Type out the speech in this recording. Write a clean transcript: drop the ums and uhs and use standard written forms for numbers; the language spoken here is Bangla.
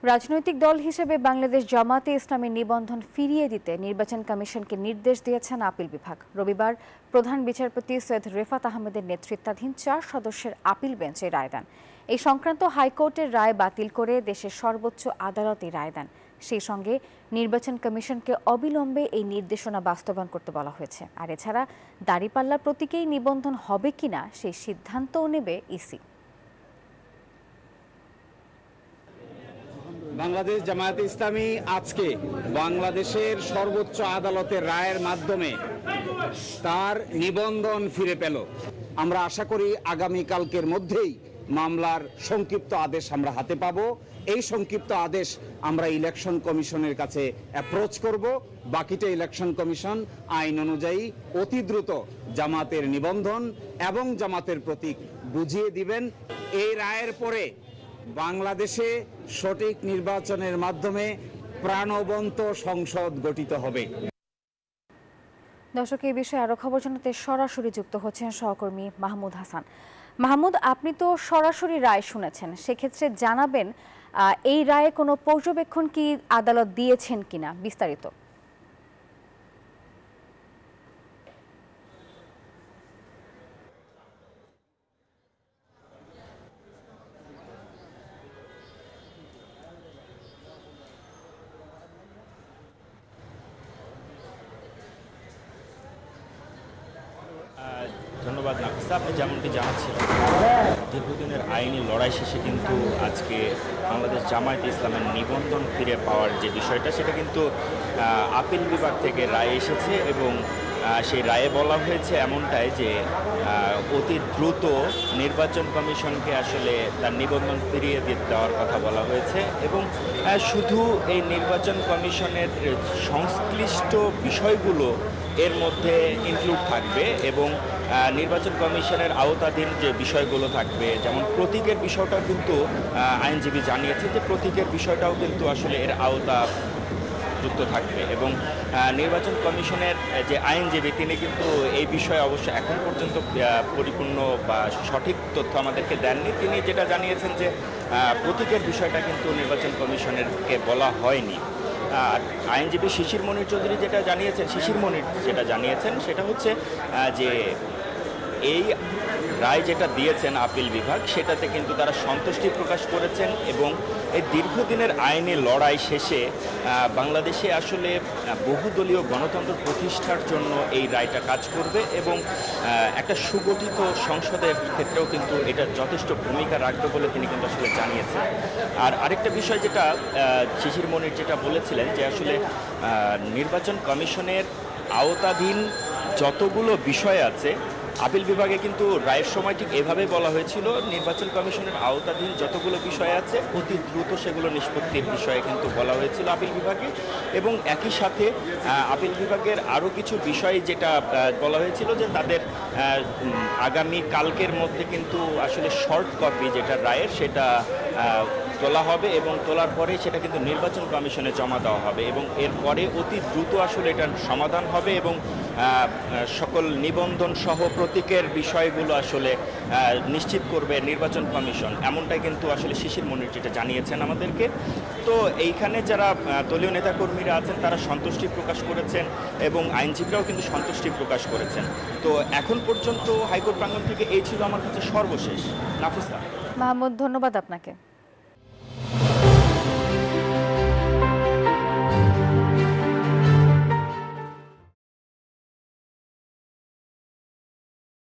রাজনৈতিক দল হিসেবে বাংলাদেশ জামায়াতে ইসলামীর নিবন্ধন ফিরিয়ে দিতে নির্বাচন কমিশনকে নির্দেশ দিয়েছেন আপিল বিভাগ। রবিবার প্রধান বিচারপতি সৈয়দ রেফাত আহমেদের নেতৃত্বাধীন 4 সদস্যের আপিল বেঞ্চ এই রায় দেন। এই সংক্রান্ত হাইকোর্টের রায় বাতিল করে দেশের সর্বোচ্চ আদালত এই রায় দেন। সেই সঙ্গে নির্বাচন কমিশনকে অবিলম্বে এই নির্দেশনা বাস্তবায়ন করতে বলা হয়েছে। আর এছাড়া দাঁড়িপাল্লা প্রতীকেই নিবন্ধন হবে কিনা সেই সিদ্ধান্তও নেবে ইসি। বাংলাদেশ জামায়াতে ইসলামী আজকে বাংলাদেশের সর্বোচ্চ আদালতের রায়ের মাধ্যমে তার নিবন্ধন ফিরে পেল। আমরা আশা করি আগামীকালকের মধ্যেই মামলার সংক্ষিপ্ত আদেশ আমরা হাতে পাব। এই সংক্ষিপ্ত আদেশ আমরা ইলেকশন কমিশনের কাছে অ্যাপ্রোচ করব। বাকিটা ইলেকশন কমিশন আইন অনুযায়ী অতি দ্রুত জামাতের নিবন্ধন এবং জামাতের প্রতীক বুঝিয়ে দিবেন। এই রায়ের পরে বাংলাদেশে সঠিক নির্বাচনের মাধ্যমে প্রাণবন্ত সংসদ গঠিত হবে। দর্শক, এই বিষয়ে আরো খবর জানাতে সরাসরি যুক্ত হচ্ছেন সহকর্মী মাহমুদ হাসান। মাহমুদ, আপনি তো সরাসরি রায় শুনেছেন, সেক্ষেত্রে জানাবেন এই রায়ে কোনো পর্যবেক্ষণ কি আদালত দিয়েছেন কিনা, বিস্তারিত। ধন্যবাদ নাফিসা, আপনি যেমনটি জানাচ্ছিলেন দীর্ঘদিনের আইনি লড়াই শেষে কিন্তু আজকে বাংলাদেশ জামায়াতে ইসলামের নিবন্ধন ফিরে পাওয়ার যে বিষয়টা সেটা কিন্তু আপিল বিভাগ থেকে রায় এসেছে এবং সেই রায়ে বলা হয়েছে এমনটাই যে অতি দ্রুত নির্বাচন কমিশনকে আসলে তার নিবন্ধন ফিরিয়ে দেওয়ার কথা বলা হয়েছে এবং শুধু এই নির্বাচন কমিশনের সংশ্লিষ্ট বিষয়গুলো এর মধ্যে ইনক্লুড থাকবে এবং নির্বাচন কমিশনের আওতাধীন যে বিষয়গুলো থাকবে, যেমন প্রতীকের বিষয়টাও কিন্তু আইনজীবী জানিয়েছে যে প্রতীকের বিষয়টাও কিন্তু আসলে এর আওতা যুক্ত থাকবে এবং নির্বাচন কমিশনের যে আইনজীবী তিনি কিন্তু এই বিষয়ে অবশ্য এখন পর্যন্ত পরিপূর্ণ বা সঠিক তথ্য আমাদেরকে দেননি। তিনি যেটা জানিয়েছেন যে প্রতীকের বিষয়টা কিন্তু নির্বাচন কমিশনেরকে বলা হয়নি। আর আইনজীবী শিশির মনির চৌধুরী যেটা জানিয়েছেন সেটা হচ্ছে যে এই রায় যেটা দিয়েছেন আপিল বিভাগ সেটাতে কিন্তু তারা সন্তুষ্টি প্রকাশ করেছেন এবং এই দীর্ঘদিনের আইনি লড়াই শেষে বাংলাদেশে আসলে বহুদলীয় গণতন্ত্র প্রতিষ্ঠার জন্য এই রায়টা কাজ করবে এবং একটা সুগঠিত সংসদের ক্ষেত্রেও কিন্তু এটা যথেষ্ট ভূমিকা রাখবে বলে তিনি কিন্তু আসলে জানিয়েছেন। আর আরেকটা বিষয় যেটা শিশির মনির যেটা বলেছিলেন যে আসলে নির্বাচন কমিশনের আওতাধীন যতগুলো বিষয় আছে, আপিল বিভাগে কিন্তু রায়ের সময় ঠিক এভাবে বলা হয়েছিল নির্বাচন কমিশনের আওতাধীন যতগুলো বিষয় আছে অতি দ্রুত সেগুলো নিষ্পত্তির বিষয়ে কিন্তু বলা হয়েছিল আপিল বিভাগে এবং একই সাথে আপিল বিভাগের আরও কিছু বিষয় যেটা বলা হয়েছিল যে তাদের আগামী কালকের মধ্যে কিন্তু আসলে শর্ট কপি যেটা রায়ের সেটা তোলা হবে এবং তোলার পরে সেটা কিন্তু নির্বাচন কমিশনে জমা দেওয়া হবে এবং এরপরে অতি দ্রুত আসলে এটার সমাধান হবে এবং সকল নিবন্ধন সহ প্রতীকের বিষয়গুলো আসলে নিশ্চিত করবে নির্বাচন কমিশন, এমনটাই কিন্তু আসলে শিশির মনির যেটা জানিয়েছেন আমাদেরকে। তো এইখানে যারা দলীয় নেতাকর্মীরা আছেন তারা সন্তুষ্টি প্রকাশ করেছেন এবং আইনজীবীরাও কিন্তু সন্তুষ্টি প্রকাশ করেছেন। তো এখন পর্যন্ত হাইকোর্ট প্রাঙ্গণ থেকে এই ছিল আমার কাছে সর্বশেষ। নাফিসা। মাহমুদ, ধন্যবাদ আপনাকে।